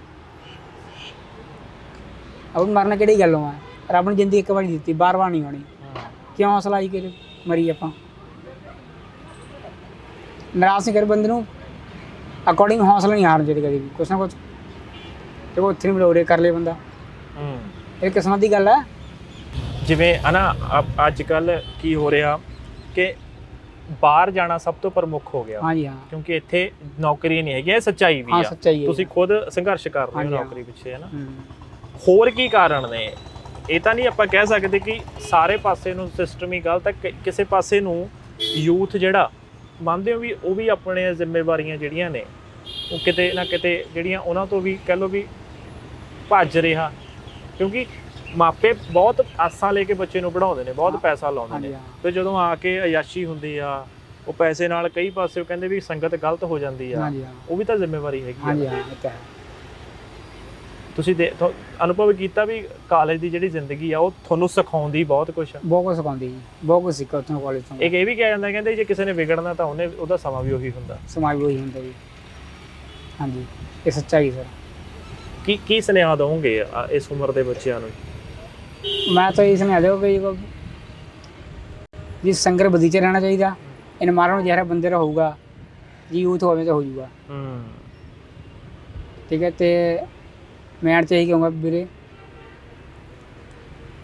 ਅਬ ਮਰਨਾ ਕਿਹੜੀ ਗੱਲੋਂ ਆ? ਰੱਬ ਨੇ ਜ਼ਿੰਦਗੀ ਇੱਕ ਵਾਰੀ ਦਿੱਤੀ, ਬਾਰ-ਬਾਰ ਨਹੀਂ ਆਉਣੀ। ਕਿਉਂ ਹੌਸਲਾ ਹੀ ਕੇ ਮਰੀ ਆਪਾਂ? ਨਿਰਾਸ਼ ਨਹੀਂ ਕਰ ਬੰਦੇ ਨੂੰ, ਅਕੋਰਡਿੰਗ ਹੌਸਲਾ ਨਹੀਂ ਹਾਰਨਾ ਚਾਹੀਦਾ ਕਦੇ ਵੀ, ਕੁਛ ਨਾ ਕੁਛ ਤੇ ਉੱਥੇ ਨੂੰ ਬਲੋਰੇ ਕਰ ਲੇ ਬੰਦਾ। ਇਹ ਕਿਸਮਤ ਦੀ ਗੱਲ ਹੈ। ਜਿਵੇਂ ਹਨਾ ਅੱਜ ਕੱਲ ਕੀ ਹੋ ਰਿਹਾ ਕਿ ਬਾਹਰ ਜਾਣਾ ਸਭ ਤੋਂ ਪ੍ਰਮੁੱਖ ਹੋ ਗਿਆ। ਹਾਂਜੀ ਹਾਂ, ਕਿਉਂਕਿ ਇੱਥੇ ਨੌਕਰੀ ਨਹੀਂ ਹੈਗੀ, ਇਹ ਸੱਚਾਈ ਵੀ ਹਾਂ ਆ। ਸੱਚਾਈ ਹੈ। ਤੁਸੀਂ ਖੁਦ ਸੰਘਰਸ਼ ਕਰ ਰਹੇ ਹੋ ਹਾਂਜੀ ਹਾਂ। ਨੌਕਰੀ ਪਿੱਛੇ, ਹੈ ਨਾ। ਹੋਰ ਕੀ ਕਾਰਨ ਨੇ? ਇਹ ਤਾਂ ਨਹੀਂ ਆਪਾਂ ਕਹਿ ਸਕਦੇ ਕਿ ਸਾਰੇ ਪਾਸੇ ਨੂੰ ਸਿਸਟਮ ਹੀ ਗਲਤ ਹੈ, ਕਿਸੇ ਪਾਸੇ ਨੂੰ ਯੂਥ ਜਿਹੜਾ ਮੰਨਦੇ ਹੋ ਵੀ ਉਹ ਵੀ ਆਪਣੀਆਂ ਜ਼ਿੰਮੇਵਾਰੀਆਂ ਜਿਹੜੀਆਂ ਨੇ ਉਹ ਕਿਤੇ ਨਾ ਕਿਤੇ ਜਿਹੜੀਆਂ ਉਹਨਾਂ ਤੋਂ ਵੀ ਕਹਿ ਲਓ ਵੀ ਭੱਜ ਰਿਹਾ। ਕਿਉਂਕਿ ਮਾਪੇ ਬਹੁਤ ਆਸਾਂ ਲੈ ਕੇ ਬੱਚੇ ਨੂੰ ਪੜ੍ਹਾਉਂਦੇ ਨੇ, ਬਹੁਤ ਪੈਸਾ ਲਾਉਂਦੇ ਨੇ, ਤੇ ਜਦੋਂ ਆ ਕੇ ਅਯਾਸ਼ੀ ਹੁੰਦੀ ਆ, ਉਹ ਪੈਸੇ ਨਾਲ ਕਈ ਪਾਸੇ ਕਹਿੰਦੇ ਵੀ ਸੰਗਤ ਗਲਤ ਹੋ ਜਾਂਦੀ ਆ, ਉਹ ਵੀ ਤਾਂ ਜ਼ਿੰਮੇਵਾਰੀ ਹੈਗੀ। ਹਾਂਜੀ ਹਾਂ, ਇਹ ਤਾਂ ਹੈ। ਤੁਸੀਂ ਅਨੁਭਵ ਕੀਤਾ ਵੀ ਕਾਲਜ ਦੀ ਜਿਹੜੀ ਜ਼ਿੰਦਗੀ ਆ ਉਹ ਤੁਹਾਨੂੰ ਸਿਖਾਉਂਦੀ ਬਹੁਤ ਕੁਝ ਆ। ਬਹੁਤ ਕੁਝ ਸਿਖਾਉਂਦੀ ਜੀ, ਬਹੁਤ ਕੁਝ ਸਿੱਖਿਆ ਉੱਥੋਂ ਕਾਲਜ ਤੋਂ। ਇਹ ਵੀ ਕਿਹਾ ਜਾਂਦਾ, ਕਹਿੰਦੇ ਜੇ ਕਿਸੇ ਨੇ ਵਿਗੜਨਾ ਤਾਂ ਉਹਦਾ ਸਮਾਂ ਵੀ ਉਹੀ ਹੁੰਦਾ, ਸਮਾਂ ਵੀ ਉਹੀ ਹੁੰਦਾ ਜੀ। ਹਾਂਜੀ, ਇਹ ਸੱਚਾਈ ਸਰ। ਕੀ ਸੁਨੇਹਾ ਦਵੋਗੇ ਇਸ ਉਮਰ ਦੇ ਬੱਚਿਆਂ ਨੂੰ? ਮੈਂ ਤਾਂ ਇਹ ਸੁਨੇਹਾ ਦਿਓ ਵੀ ਜੀ ਸੰਗਤ ਬਗੀਚੇ ਰਹਿਣਾ ਚਾਹੀਦਾ। ਇਨਵਾਇਰਮੈਂਟ ਜਿਹੜਾ ਬੰਦੇ ਦਾ ਹੋਊਗਾ ਜੀ, ਯੂਥ ਹੋਵੇ ਤਾਂ ਹੋ ਜਾਊਗਾ। ਠੀਕ ਹੈ। ਤੇ ਮੈਂ ਤਾਂ ਇਹੀ ਕਹੂੰਗਾ ਵੀਰੇ,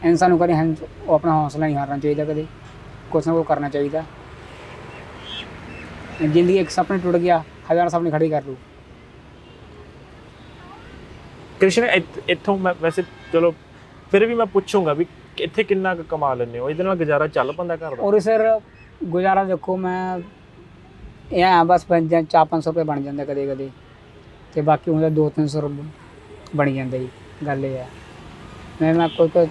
ਇਨਸਾਨ ਨੂੰ ਕਦੇ ਉਹ ਆਪਣਾ ਹੌਸਲਾ ਨਹੀਂ ਹਾਰਨਾ ਚਾਹੀਦਾ, ਕਦੇ ਕੁਛ ਨਾ ਕੁਛ ਕਰਨਾ ਚਾਹੀਦਾ। ਜ਼ਿੰਦਗੀ ਇੱਕ ਸੁਪਨਾ ਟੁੱਟ ਗਿਆ, ਹਜ਼ਾਰ ਸੁਪਨੇ ਖੜੇ ਕਰ ਲੂ। ਕ੍ਰਿਸ਼ਨ ਇੱਥੋਂ ਮੈਂ ਵੈਸੇ ਚਲੋ ਫਿਰ ਵੀ ਮੈਂ ਪੁੱਛੂੰਗਾ ਵੀ ਇੱਥੇ ਕਿੰਨਾ ਕੁ ਕਮਾ ਲੈਂਦੇ ਹੋ? ਇਹਦੇ ਨਾਲ ਗੁਜ਼ਾਰਾ ਚੱਲ ਪੈਂਦਾ ਘਰ ਦਾ? ਔਰ ਸਰ ਗੁਜ਼ਾਰਾ ਦੇਖੋ, ਮੈਂ ਇਹ ਆ ਬਸ 400-500 ਰੁਪਏ ਬਣ ਜਾਂਦਾ ਕਦੇ ਕਦੇ, ਅਤੇ ਬਾਕੀ ਹੁੰਦਾ 200-300 ਰੁਪਏ ਬਣ ਜਾਂਦਾ ਜੀ। ਗੱਲ ਇਹ ਹੈ, ਮੈਂ ਕੋਈ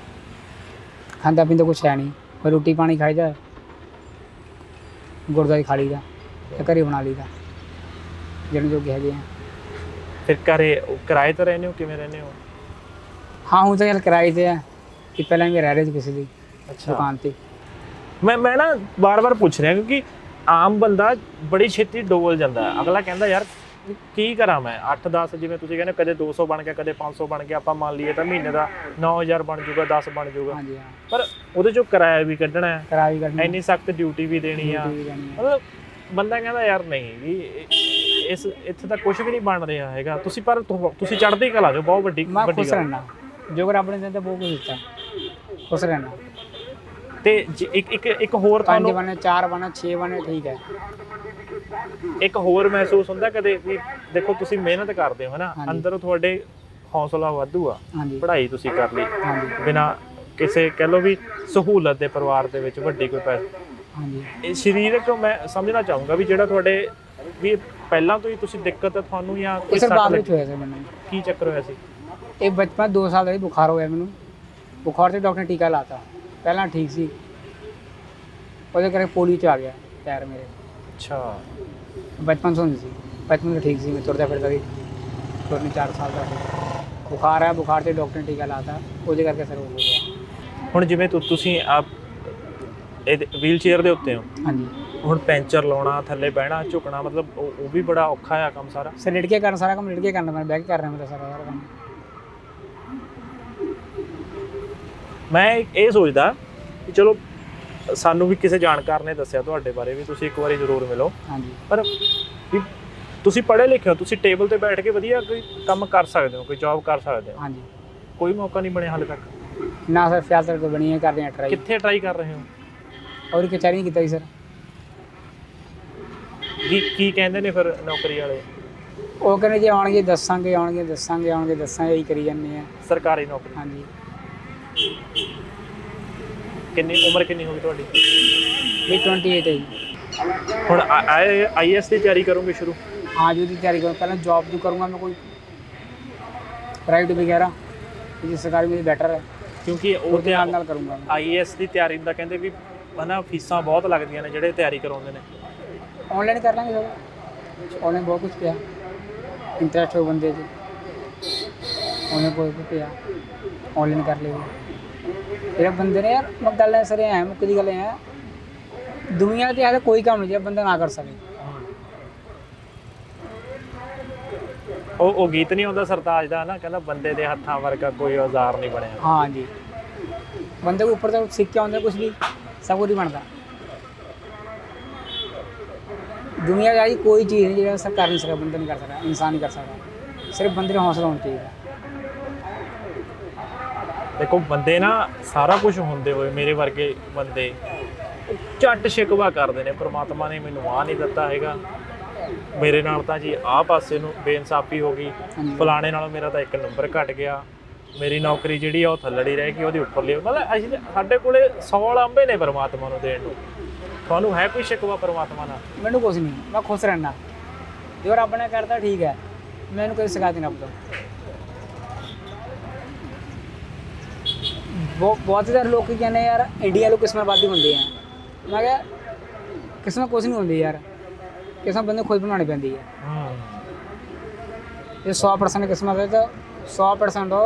ਖਾਂਦਾ ਪੀਂਦਾ ਕੁਛ ਹੈ ਨਹੀਂ, ਪਰ ਰੋਟੀ ਪਾਣੀ ਖਾਈਦਾ, ਗੁਰਦੁਆਰੇ ਖਾ ਲਈਦਾ, ਘਰੇ ਬਣਾ ਲਈਦਾ ਜਿਹੜੇ ਜੋਗੇ ਹੈਗੇ ਆ। ਫਿਰ ਘਰੇ ਕਿਰਾਏ ਤੇ ਰਹਿੰਦੇ ਹੋ, ਕਿਵੇਂ ਰਹਿੰਦੇ ਹੋ? ਹਾਂ ਹੁਣ ਤਾਂ ਚੱਲ ਕਿਰਾਏ 'ਤੇ ਆ, ਕਿ ਪਹਿਲਾਂ ਵੀ ਰਹਿ ਰਹੇ ਸੀ ਕਿਸੇ ਦੀ ਦੁਕਾਨ 'ਤੇ। ਮੈਂ ਨਾ ਵਾਰ-ਵਾਰ ਪੁੱਛ ਰਿਹਾ ਕਿਉਂਕਿ ਆਮ ਬੰਦਾ ਬੜੀ ਛੇਤੀ ਡੋਲ ਜਾਂਦਾ। ਅਗਲਾ ਕਹਿੰਦਾ ਯਾਰ ਕੀ ਕਰਾਂ ਮੈਂ, 8-10 ਜਿਵੇਂ ਤੁਸੀਂ ਕਹਿੰਦੇ ਕਦੇ 200 ਬਣ ਗਿਆ, ਕਦੇ 500 ਬਣ ਗਿਆ, ਆਪਾਂ ਮੰਨ ਲਈਏ ਤਾਂ ਮਹੀਨੇ ਦਾ 9000 ਬਣ ਜਾਊਗਾ, 10 ਬਣ ਜਾਊਗਾ। ਹਾਂਜੀ ਹਾਂ, ਪਰ ਉਹਦੇ 'ਚੋਂ ਕਿਰਾਇਆ ਵੀ ਕੱਢਣਾ ਹੈ, ਕਿਰਾਇਆ ਵੀ ਕੱਢਣਾ, ਇੰਨੀ ਸਖਤ ਡਿਊਟੀ ਵੀ ਦੇਣੀ ਆ। ਮਤਲਬ ਬੰਦਾ ਕਹਿੰਦਾ ਯਾਰ ਨਹੀਂ ਵੀ ਇੱਥੇ ਤਾਂ ਕੁਝ ਵੀ ਨਹੀਂ ਬਣ ਰਿਹਾ ਹੈਗਾ। ਤੁਸੀਂ ਚੜ੍ਹਦੀ ਕਲਾ ਜੋ ਬਹੁਤ ਵੱਡੀ ਮੈਂ ਖੁਸ਼ ਰਹਿਣਾ, ਜੋ ਰੱਬ ਨੇ ਦਿੱਤਾ ਬਹੁਤ ਕੁਝ ਦਿੱਤਾ, ਖੁਸ਼ ਰਹਿਣਾ। ਤੇ ਇੱਕ ਹੋਰ 5 ਬਣੇ, 4 ਬਣੇ, 6 ਬਣੇ, ਠੀਕ ਹੈ। ਇੱਕ ਹੋਰ ਮਹਿਸੂਸ ਹੁੰਦਾ ਕਦੇ ਵੀ ਦੇਖੋ ਤੁਸੀਂ ਮਿਹਨਤ ਕਰਦੇ ਹੋ ਹੈ ਨਾ, ਅੰਦਰੋਂ ਤੁਹਾਡੇ ਹੌਸਲਾ ਵਾਧੂ ਆ, ਪੜ੍ਹਾਈ ਤੁਸੀਂ ਕਰ ਲਈ ਬਿਨਾਂ ਕਿਸੇ ਕਹਿ ਲਓ ਵੀ ਸਹੂਲਤ ਦੇ, ਪਰਿਵਾਰ ਦੇ ਵਿੱਚ ਵੱਡੀ ਕੋਈ ਪੈਸਾ। ਇਹ ਸਰੀਰਕ ਮੈਂ ਸਮਝਣਾ ਚਾਹੂੰਗਾ ਵੀ ਜਿਹੜਾ ਤੁਹਾਡੇ ਵੀ ਪਹਿਲਾਂ ਤੋਂ ਹੀ ਤੁਸੀਂ ਦਿੱਕਤ ਤੁਹਾਨੂੰ ਜਾਂ ਇਸ ਬਾਅਦ ਵਿੱਚ ਹੋਇਆ ਸੀ ਮੈਨੂੰ। ਕੀ ਚੱਕਰ ਹੋਇਆ ਸੀ? ਇਹ ਬਚਪਨ 2 ਸਾਲ ਦਾ ਹੀ ਬੁਖਾਰ ਹੋਇਆ ਮੈਨੂੰ। ਬੁਖਾਰ 'ਤੇ ਡਾਕਟਰ ਨੇ ਟੀਕਾ ਲਾਤਾ, ਪਹਿਲਾਂ ਠੀਕ ਸੀ, ਉਹਦੇ ਕਰਕੇ ਪੋਲੀਓ 'ਚ ਆ ਗਿਆ ਪੈਰ ਮੇਰੇ। ਅੱਛਾ, ਬਚਪਨ ਤੋਂ ਹੁੰਦੀ ਸੀ, ਬਚਪਨ ਤੋਂ ਠੀਕ ਸੀ, ਮੈਂ ਤੁਰਦਾ ਫਿਰਦਾ ਸੀ, 4 ਸਾਲ ਦਾ ਸੀ। ਬੁਖਾਰ ਆਇਆ, ਬੁਖਾਰ 'ਤੇ ਡਾਕਟਰ ਨੇ ਟੀਕਾ ਲਾਤਾ, ਉਹਦੇ ਕਰਕੇ ਸਰ ਹੋ ਗਿਆ। ਹੁਣ ਜਿਵੇਂ ਤੁਸੀਂ ਇਹ ਵੀਲ ਚੇਅਰ ਦੇ ਉੱਤੇ ਹੋ, ਹਾਂਜੀ, ਹੁਣ ਪੈਂਚਰ ਲਾਉਣਾ, ਥੱਲੇ ਬਹਿਣਾ, ਝੁਕਣਾ, ਮਤਲਬ ਉਹ ਵੀ ਬੜਾ ਔਖਾ ਆ ਕੰਮ ਸਾਰਾ। ਸਰ ਲਿਟ ਕੇ ਕਰਨਾ, ਸਾਰਾ ਕੰਮ ਲਿਟ ਕੇ ਕਰਨਾ, ਮੈਂ ਬਹਿ ਕੇ ਕਰ ਰਿਹਾ ਮੇਰਾ ਸਾਰਾ ਕੰਮ। ਮੈਂ ਇਹ ਸੋਚਦਾ ਕਿ ਚਲੋ ਸਾਨੂੰ ਵੀ ਕਿਸੇ ਜਾਣਕਾਰ ਨੇ ਦੱਸਿਆ ਤੁਹਾਡੇ ਬਾਰੇ ਵੀ ਤੁਸੀਂ ਇੱਕ ਵਾਰੀ ਜ਼ਰੂਰ ਮਿਲੋ। ਹਾਂਜੀ, ਪਰ ਵੀ ਤੁਸੀਂ ਪੜ੍ਹੇ ਲਿਖੇ ਹੋ, ਤੁਸੀਂ ਟੇਬਲ ਤੇ ਬੈਠ ਕੇ ਵਧੀਆ ਕੋਈ ਕੰਮ ਕਰ ਸਕਦੇ ਹੋ, ਕੋਈ ਜੌਬ ਕਰ ਸਕਦੇ ਹੋ। ਹਾਂਜੀ, ਕੋਈ ਮੌਕਾ ਨਹੀਂ ਬਣਿਆ ਹਾਲੇ ਤੱਕ? ਨਾ ਸਰ, ਫਿਲਹਾਲ ਤੱਕ ਬਣੀ ਹੈ, ਕਰਦੇ ਹਾਂ ਟਰਾਈ। ਕਿੱਥੇ ਟਰਾਈ ਕਰ ਰਹੇ ਹੋ? ਔਰ ਕਚਹਿਰੀ ਨਹੀਂ ਕੀਤਾ ਜੀ ਸਰ। ਕੀ ਕਹਿੰਦੇ ਨੇ ਫਿਰ ਨੌਕਰੀ ਵਾਲੇ? ਉਹ ਕਹਿੰਦੇ ਜੇ ਆਉਣਗੇ ਦੱਸਾਂਗੇ, ਦੱਸਾਂਗੇ, ਇਹੀ ਕਰੀ ਜਾਂਦੇ ਆ। ਸਰਕਾਰੀ ਨੌਕਰੀ? ਹਾਂਜੀ। ਉਮਰ ਕਿੰਨੀ ਹੋ ਗਈ ਤੁਹਾਡੀ? ਵੀ 28 ਹੈ ਜੀ। ਹੁਣ IAS ਦੀ ਤਿਆਰੀ ਕਰੋਗੇ ਸ਼ੁਰੂ? ਹਾਂ ਜੀ, ਉਹਦੀ ਤਿਆਰੀ ਕਰੂੰ। ਪਹਿਲਾਂ ਜੌਬ ਜੋ ਕਰੂੰਗਾ ਮੈਂ ਕੋਈ ਪ੍ਰਾਈਵੇਟ ਵਗੈਰਾ, ਜੀ ਸਰਕਾਰੀ ਮੇਰੀ ਬੈਟਰ ਹੈ, ਕਿਉਂਕਿ ਉਹ ਧਿਆਨ ਨਾਲ ਕਰੂੰਗਾ। IAS ਦੀ ਤਿਆਰੀ ਦਾ ਕਹਿੰਦੇ ਵੀ ਹਨਾ ਫੀਸਾਂ ਬਹੁਤ ਲੱਗਦੀਆਂ ਨੇ ਜਿਹੜੇ ਤਿਆਰੀ ਕਰਾਉਂਦੇ ਨੇ। ਔਨਲਾਈਨ ਕਰ ਲਾਂਗੇ ਸਰ, ਔਨਲਾਈਨ ਬਹੁਤ ਕੁਛ ਪਿਆ, ਇੰਟਰਸਟ ਹੋ ਬੰਦੇ 'ਚ, ਔਨਲਾਈਨ ਬਹੁਤ ਕੁਛ ਪਿਆ, ਔਨਲਾਈਨ ਕਰ ਲਿਓ। ਜਿਹੜਾ ਬੰਦੇ ਨੇ ਯਾਰ ਗੱਲ ਹੈ ਸਰ, ਐ ਮੁੱਕ ਦੀ ਗੱਲ ਹੈ, ਦੁਨੀਆ 'ਤੇ ਐਸਾ ਕੋਈ ਕੰਮ ਨਹੀਂ ਜਿਹੜਾ ਬੰਦਾ ਨਾ ਕਰ ਸਕੇ। ਉਹ ਗੀਤ ਨਹੀਂ ਆਉਂਦਾ ਸਰਤਾਜ ਦਾ ਨਾ, ਕਹਿੰਦਾ ਬੰਦੇ ਦੇ ਹੱਥਾਂ ਵਰਗਾ ਕੋਈ ਔਜ਼ਾਰ ਨਹੀਂ ਬਣਿਆ। हाँ जी, बंदे के ऊपर तो सीख के आते कुछ भी, सब कुछ नहीं बनता। दुनिया का जी कोई चीज़ नहीं जो सर कर नहीं सकता, बंदा नहीं कर सकता, इंसान नहीं कर सकता, सिर्फ बंदे का हौसला होना चाहिए। ਦੇਖੋ ਬੰਦੇ ਨਾ ਸਾਰਾ ਕੁਝ ਹੁੰਦੇ ਹੋਏ ਮੇਰੇ ਵਰਗੇ ਬੰਦੇ ਝੱਟ ਸ਼ਿਕਵਾ ਕਰਦੇ ਨੇ, ਪ੍ਰਮਾਤਮਾ ਨੇ ਮੈਨੂੰ ਆਹ ਨਹੀਂ ਦਿੱਤਾ ਹੈਗਾ, ਮੇਰੇ ਨਾਲ ਤਾਂ ਜੀ ਆਹ ਪਾਸੇ ਨੂੰ ਬੇਇਨਸਾਫੀ ਹੋ ਗਈ, ਫਲਾਣੇ ਨਾਲੋਂ ਮੇਰਾ ਤਾਂ 1 ਨੰਬਰ ਘਟ ਗਿਆ, ਮੇਰੀ ਨੌਕਰੀ ਜਿਹੜੀ ਆ ਉਹ ਥੱਲੜੀ ਰਹਿ ਗਈ, ਉਹਦੇ ਉੱਪਰ ਲਈ ਮਤਲਬ ਅਸੀਂ ਸਾਡੇ ਕੋਲੇ 100 ਲਾਂਭੇ ਨੇ ਪ੍ਰਮਾਤਮਾ ਨੂੰ ਦੇਣ ਨੂੰ। ਤੁਹਾਨੂੰ ਹੈ ਕੋਈ ਸ਼ਿਕਵਾ ਪ੍ਰਮਾਤਮਾ ਨਾਲ? मैंने कुछ नहीं, मैं खुश रहना जो रब ने करता ठीक है, मैंने कोई शिकायत नहीं रब तो। बहुत सारे लोग कहने यार इंडिया लोग किस्मतवादी होंगे हैं, मैं क्या किस्मत कुछ नहीं होती यार, किस्मत बंदे खुद बनानी पैंदी है। ये 100% किस्मत है तो 100% हो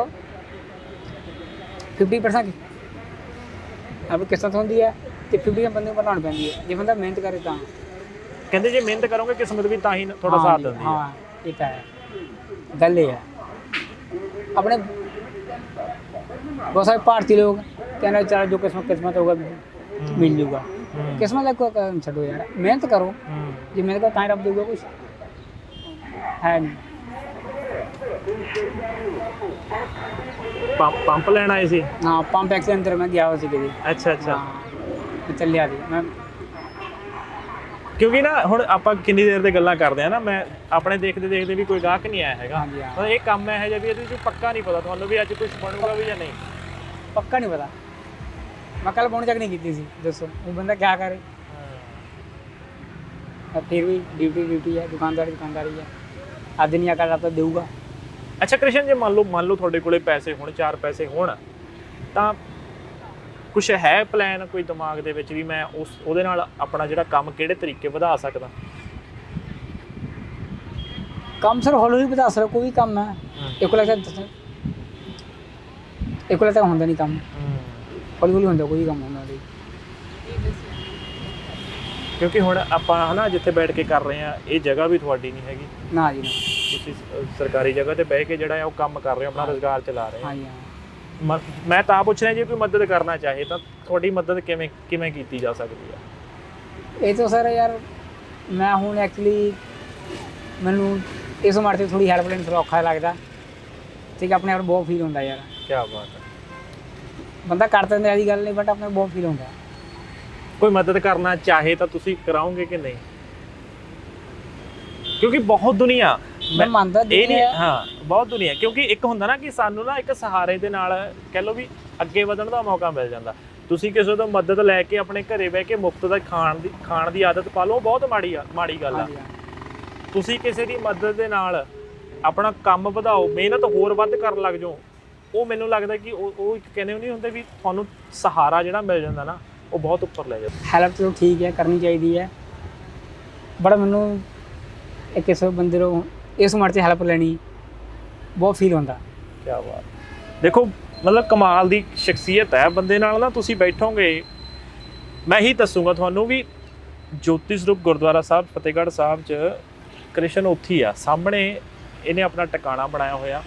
50% अब किस्मत होती है तो 50% बंदे को बनानी पैंदी है, जो बंदा मेहनत करे तो। ਕਹਿੰਦੇ ਜੇ ਮਿਹਨਤ ਕਰੋਗੇ ਕਿਸਮਤ ਵੀ ਤਾਂ ਹੀ ਤੁਹਾਡਾ हाँ ਸਾਥ जी, ਦਿੰਦੀ ਹੈ। हाँ ये तो है, गल ये है। अपने बहुत सारे भारतीय लोग कहना चल जो किस्मत होगा मिल जूगा, किस्मत को छोड़ो यार, मेहनत करो, जो मेहनत करो तां ही रब दूगा, कुछ है नहीं। ਪੰਪ ਲੈਣ ਆਏ ਸੀ? हाँ पंप एक्स के अंदर मैं गया उसी के लिए। ਅੱਛਾ ਅੱਛਾ। मैं चल लिया थी मैं। ਕਿਉਂਕਿ ਨਾ ਹੁਣ ਆਪਾਂ ਕਿੰਨੀ ਦੇਰ ਦੇ ਗੱਲਾਂ ਕਰਦੇ ਆ ਨਾ, ਮੈਂ ਆਪਣੇ ਦੇਖਦੇ ਦੇਖਦੇ ਵੀ ਕੋਈ ਗਾਹਕ ਨਹੀਂ ਆਇਆ ਹੈਗਾ। ਹਾਂਜੀ, ਹਾਂ। ਤਾਂ ਇਹ ਕੰਮ ਇਹੋ ਜਿਹਾ ਵੀ ਇਹਦੇ ਵਿੱਚ ਪੱਕਾ ਨਹੀਂ ਪਤਾ ਤੁਹਾਨੂੰ ਵੀ ਅੱਜ ਕੁਝ ਬਣੂਗਾ ਵੀ ਜਾਂ ਨਹੀਂ। पक्का नहीं पता, मैं कल पौने तक नहीं की थी, दसो वो बंदा क्या करे। अब फिर भी ड्यूटी है, दुकानदारी है, आज नहीं आकर रब तो देगा। ਅੱਛਾ ਕ੍ਰਿਸ਼ਨ, ਜੇ ਮੰਨ ਲਓ ਤੁਹਾਡੇ ਕੋਲੇ ਪੈਸੇ ਹੋਣ, 4 ਪੈਸੇ ਹੋਣ, ਤਾਂ ਕੁਝ ਹੈ ਪਲਾਨ ਕੋਈ ਦਿਮਾਗ ਦੇ ਵਿੱਚ ਵੀ ਮੈਂ ਉਹਦੇ ਨਾਲ ਆਪਣਾ ਜਿਹੜਾ ਕੰਮ ਕਿਹੜੇ ਤਰੀਕੇ ਵਧਾ ਸਕਦਾ? ਕੰਮ ਸਰ ਹੌਲੀ ਹੌਲੀ ਵਧਾ ਸਕਦਾ, ਕੋਈ ਵੀ ਕੰਮ ਹੈ ਇੱਕੋ ਲੱਗਦਾ ਹੁੰਦਾ ਨਹੀਂ ਕੰਮ, ਹੌਲੀ ਹੌਲੀ ਹੁੰਦਾ, ਕੋਈ ਕੰਮ ਹੁੰਦਾ ਨਹੀਂ। ਕਿਉਂਕਿ ਹੁਣ ਆਪਾਂ ਹਨਾ ਜਿੱਥੇ ਬੈਠ ਕੇ ਕਰ ਰਹੇ ਆ, ਇਹ ਜਗ੍ਹਾ ਵੀ ਤੁਹਾਡੀ ਨਹੀਂ ਹੈਗੀ, ਨਾ ਜੀ ਨਾ। ਤੁਸੀਂ ਸਰਕਾਰੀ ਜਗ੍ਹਾ ਤੇ ਬਹਿ ਕੇ ਜਿਹੜਾ ਉਹ ਕੰਮ ਕਰ ਰਹੇ ਹੋ, ਆਪਣਾ ਰੁਜ਼ਗਾਰ ਚਲਾ ਰਹੇ ਹੋ। ਹਾਂ ਜੀ ਹਾਂ। ਮੈਂ ਤਾਂ ਪੁੱਛ ਰਿਹਾ ਜੇ ਕੋਈ ਮਦਦ ਕਰਨਾ ਚਾਹੇ ਤਾਂ ਤੁਹਾਡੀ ਮਦਦ ਕਿਵੇਂ ਕੀਤੀ ਜਾ ਸਕਦੀ ਹੈ? ਇਹ ਤਾਂ ਸਰ ਯਾਰ ਮੈਂ ਹੁਣ ਐਕਚੁਅਲੀ ਮੈਨੂੰ ਇਸ ਉਮਰ 'ਤੇ ਥੋੜ੍ਹੀ ਹੈਲਪ ਲੈਣੀ ਥੋੜ੍ਹਾ ਔਖਾ ਲੱਗਦਾ, ਠੀਕ ਹੈ, ਆਪਣੇ ਆਪ ਬਹੁਤ ਫੀਲ ਹੁੰਦਾ ਯਾਰ। ਕੀ ਬਾਤ ਹੈ। ਬੰਦਾ ਕਰ ਦਿੰਦਾ ਐਸੀ ਗੱਲ ਨਹੀਂ, ਬਟ ਆਪਣੇ ਬਹੁਤ ਫੀਲ ਹੁੰਦਾ। ਕੋਈ ਮਦਦ ਕਰਨਾ ਚਾਹੇ ਤਾਂ ਤੁਸੀਂ ਕਰਾਓਗੇ ਕਿ ਨਹੀਂ? ਕਿਉਂਕਿ ਬਹੁਤ ਦੁਨੀਆ, ਮੈਂ ਮੰਨਦਾ ਇਹ ਨਹੀਂ, ਹਾਂ ਬਹੁਤ ਦੁਨੀਆ, ਕਿਉਂਕਿ ਇੱਕ ਹੁੰਦਾ ਨਾ ਕਿ ਸਾਨੂੰ ਨਾ ਇੱਕ ਸਹਾਰੇ ਦੇ ਨਾਲ ਕਹਿ ਲਓ ਵੀ ਅੱਗੇ ਵਧਣ ਦਾ ਮੌਕਾ ਮਿਲ ਜਾਂਦਾ। ਤੁਸੀਂ ਕਿਸੇ ਤੋਂ ਮਦਦ ਲੈ ਕੇ ਆਪਣੇ ਘਰੇ ਬਹਿ ਕੇ ਮੁਫਤ ਦਾ ਖਾਣ ਦੀ ਆਦਤ ਪਾ ਲਓ, ਬਹੁਤ ਮਾੜੀ ਗੱਲ ਆ। ਤੁਸੀਂ ਕਿਸੇ ਦੀ ਮਦਦ ਦੇ ਨਾਲ ਆਪਣਾ ਕੰਮ ਵਧਾਓ, ਮਿਹਨਤ ਹੋਰ ਵੱਧ ਕਰਨ ਲੱਗ ਜਾਓ, ਉਹ ਮੈਨੂੰ ਲੱਗਦਾ ਕਿ ਉਹ ਕਹਿੰਦੇ ਨਹੀਂ ਹੁੰਦੇ ਵੀ ਤੁਹਾਨੂੰ ਸਹਾਰਾ ਜਿਹੜਾ ਮਿਲ ਜਾਂਦਾ ਨਾ, ਉਹ ਬਹੁਤ ਉੱਪਰ ਲੈ ਜਾਂਦਾ। ਹੈਲਪ ਤਾਂ ਠੀਕ ਹੈ, ਕਰਨੀ ਚਾਹੀਦੀ ਹੈ, ਬੜਾ ਮੈਨੂੰ ਇੱਕ ਕਿਸੇ ਬੰਦੇ ਨੂੰ ਇਸ ਉਮਰ 'ਚ ਹੈਲਪ ਲੈਣੀ ਬਹੁਤ ਫੀਲ ਹੁੰਦਾ। ਕੀ ਬਾਤ। ਦੇਖੋ ਮਤਲਬ ਕਮਾਲ ਦੀ ਸ਼ਖਸੀਅਤ ਹੈ ਬੰਦੇ ਨਾਲ ਨਾ, ਤੁਸੀਂ ਬੈਠੋਗੇ ਮੈਂ ਹੀ ਦੱਸੂਗਾ ਤੁਹਾਨੂੰ ਵੀ ਜੋਤੀ ਸਰੂਪ ਗੁਰਦੁਆਰਾ ਸਾਹਿਬ ਫਤਿਹਗੜ੍ਹ ਸਾਹਿਬ 'ਚ ਕ੍ਰਿਸ਼ਨ ਉੱਥੇ ਹੀ ਆ ਸਾਹਮਣੇ, ਇਹਨੇ ਆਪਣਾ ਟਿਕਾਣਾ ਬਣਾਇਆ ਹੋਇਆ।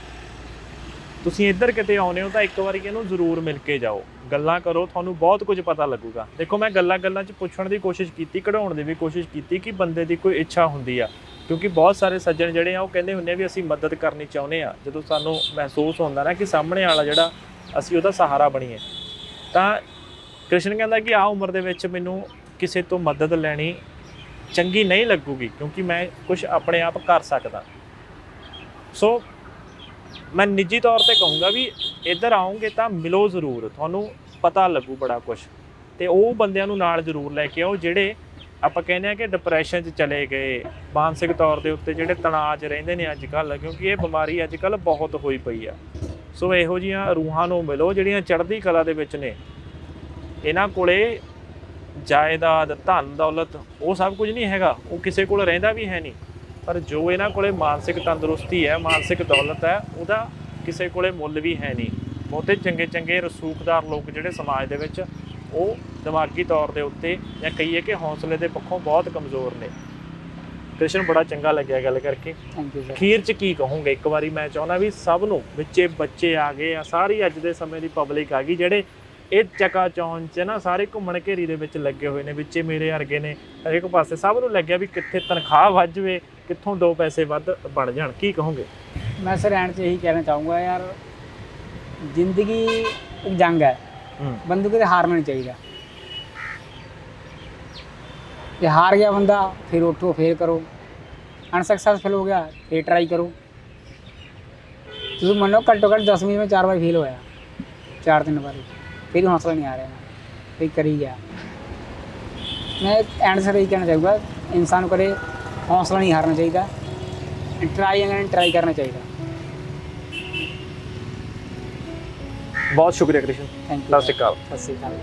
ਤੁਸੀਂ ਇੱਧਰ ਕਿਤੇ ਆਉਂਦੇ ਹੋ ਤਾਂ ਇੱਕ ਵਾਰੀ ਇਹਨੂੰ ਜ਼ਰੂਰ ਮਿਲ ਕੇ ਜਾਓ, ਗੱਲਾਂ ਕਰੋ, ਤੁਹਾਨੂੰ ਬਹੁਤ ਕੁਝ ਪਤਾ ਲੱਗੂਗਾ। ਦੇਖੋ ਮੈਂ ਗੱਲਾਂ 'ਚ ਪੁੱਛਣ ਦੀ ਕੋਸ਼ਿਸ਼ ਕੀਤੀ, ਕਢਾਉਣ ਦੀ ਵੀ ਕੋਸ਼ਿਸ਼ ਕੀਤੀ ਕਿ ਬੰਦੇ ਦੀ ਕੋਈ ਇੱਛਾ ਹੁੰਦੀ ਆ, ਕਿਉਂਕਿ ਬਹੁਤ ਸਾਰੇ ਸੱਜਣ ਜਿਹੜੇ ਆ ਉਹ ਕਹਿੰਦੇ ਹੁੰਦੇ ਆ ਵੀ ਅਸੀਂ ਮਦਦ ਕਰਨੀ ਚਾਹੁੰਦੇ ਆ। ਜਦੋਂ ਸਾਨੂੰ ਮਹਿਸੂਸ ਹੁੰਦਾ ਨਾ ਕਿ ਸਾਹਮਣੇ ਵਾਲਾ ਜਿਹੜਾ ਅਸੀਂ ਉਹਦਾ ਸਹਾਰਾ ਬਣੀਏ, ਤਾਂ ਕ੍ਰਿਸ਼ਨ ਕਹਿੰਦਾ ਕਿ ਆਹ ਉਮਰ ਦੇ ਵਿੱਚ ਮੈਨੂੰ ਕਿਸੇ ਤੋਂ ਮਦਦ ਲੈਣੀ ਚੰਗੀ ਨਹੀਂ ਲੱਗੂਗੀ, ਕਿਉਂਕਿ ਮੈਂ ਕੁਝ ਆਪਣੇ ਆਪ ਕਰ ਸਕਦਾ। ਸੋ ਮੈਂ ਨਿੱਜੀ ਤੌਰ ਤੇ ਕਹੂੰਗਾ ਵੀ ਇੱਧਰ ਆਓਗੇ ਤਾਂ ਮਿਲੋ ਜ਼ਰੂਰ, ਤੁਹਾਨੂੰ ਪਤਾ ਲੱਗੂ ਬੜਾ ਕੁਝ, ਤੇ ਉਹ ਬੰਦਿਆਂ ਨੂੰ ਨਾਲ ਜ਼ਰੂਰ ਲੈ ਕੇ ਆਓ ਜਿਹੜੇ ਆਪਾਂ ਕਹਿੰਦੇ ਆ ਕਿ ਡਿਪਰੈਸ਼ਨ 'ਚ ਚਲੇ ਗਏ, ਮਾਨਸਿਕ ਤੌਰ ਦੇ ਉੱਤੇ ਜਿਹੜੇ ਤਣਾਅ 'ਚ ਰਹਿੰਦੇ ਨੇ ਅੱਜ ਕੱਲ੍ਹ, ਕਿਉਂਕਿ ਇਹ ਬਿਮਾਰੀ ਅੱਜ ਕੱਲ੍ਹ ਬਹੁਤ ਹੋਈ ਪਈ ਆ। ਸੋ ਇਹੋ ਜਿਹੀਆਂ ਰੂਹਾਂ ਨੂੰ ਮਿਲੋ ਜਿਹੜੀਆਂ ਚੜ੍ਹਦੀ ਕਲਾ ਦੇ ਵਿੱਚ ਨੇ। ਇਹਨਾਂ ਕੋਲੇ ਜਾਇਦਾਦ, ਧਨ ਦੌਲਤ, ਉਹ ਸਭ ਕੁਝ ਨਹੀਂ ਹੈਗਾ, ਉਹ ਕਿਸੇ ਕੋਲ ਰਹਿੰਦਾ ਵੀ ਹੈ ਨਹੀਂ, ਪਰ ਜੋ ਇਹਨਾਂ ਕੋਲੇ ਮਾਨਸਿਕ ਤੰਦਰੁਸਤੀ ਹੈ, ਮਾਨਸਿਕ ਦੌਲਤ ਹੈ, ਉਹਦਾ ਕਿਸੇ ਕੋਲੇ ਮੁੱਲ ਵੀ ਹੈ ਨਹੀਂ। ਬਹੁਤੇ ਚੰਗੇ ਰਸੂਖਦਾਰ ਲੋਕ ਜਿਹੜੇ ਸਮਾਜ ਦੇ ਵਿੱਚ, ਉਹ ਦਿਮਾਗੀ ਤੌਰ ਦੇ ਉੱਤੇ ਜਾਂ ਕਹੀਏ ਕਿ ਹੌਸਲੇ ਦੇ ਪੱਖੋਂ ਬਹੁਤ ਕਮਜ਼ੋਰ ਨੇ। ਕ੍ਰਿਸ਼ਨ ਬੜਾ ਚੰਗਾ ਲੱਗਿਆ ਗੱਲ ਕਰਕੇ। Thank you sir. ਅਖੀਰ 'ਚ ਕੀ ਕਹੋਗੇ? ਇੱਕ ਵਾਰੀ ਮੈਂ ਚਾਹੁੰਦਾ ਵੀ ਸਭ ਨੂੰ, ਵਿੱਚੇ ਬੱਚੇ ਆ ਗਏ ਆ, ਸਾਰੀ ਅੱਜ ਦੇ ਸਮੇਂ ਦੀ ਪਬਲਿਕ ਆ ਗਈ, ਜਿਹੜੇ ਇਹ ਚਕਾ ਚੌਂਦ 'ਚ ਨਾ ਸਾਰੇ ਘੁੰਮਣ ਘੇਰੀ ਦੇ ਵਿੱਚ ਲੱਗੇ ਹੋਏ ਨੇ, ਵਿੱਚੇ ਮੇਰੇ ਵਰਗੇ ਨੇ, ਹਰੇਕ ਪਾਸੇ ਸਭ ਨੂੰ ਲੱਗਿਆ ਵੀ ਕਿੱਥੇ ਤਨਖਾਹ ਵੱਧ ਜਾਵੇ, ਕਿੱਥੋਂ 2 ਪੈਸੇ ਵੱਧ ਬਣ ਜਾਣ, ਕੀ ਕਹੋਗੇ? ਮੈਂ ਸਰ ਐਂਡ 'ਚ ਇਹੀ ਕਹਿਣਾ ਚਾਹੂੰਗਾ ਯਾਰ, ਜ਼ਿੰਦਗੀ ਇੱਕ ਜੰਗ ਹੈ, ਬੰਦੇ ਕਦੇ ਹਾਰਨਾ ਨਹੀਂ ਚਾਹੀਦਾ। ਜੇ ਹਾਰ ਗਿਆ ਬੰਦਾ ਫਿਰ ਉੱਠੋ, ਫਿਰ ਕਰੋ। ਅਨਸਕਸੈਸਫੁਲ ਹੋ ਗਿਆ ਫਿਰ ਟਰਾਈ ਕਰੋ। ਤੁਸੀਂ ਮੰਨੋ ਘੱਟੋ ਘੱਟ 10 ਮਿੰਟ में 4 बार फेल होया, 4-3 बार, फिर हौसला नहीं आ रहा, फिर कर ही गया। मैं एंड सर यही कहना चाहूँगा, इंसान को हौसला नहीं हारना चाहिए, ट्राई करना चाहिए। बहुत शुक्रिया कृष्ण। Thank you. सत श्री अकाल। सत श्री अकाल।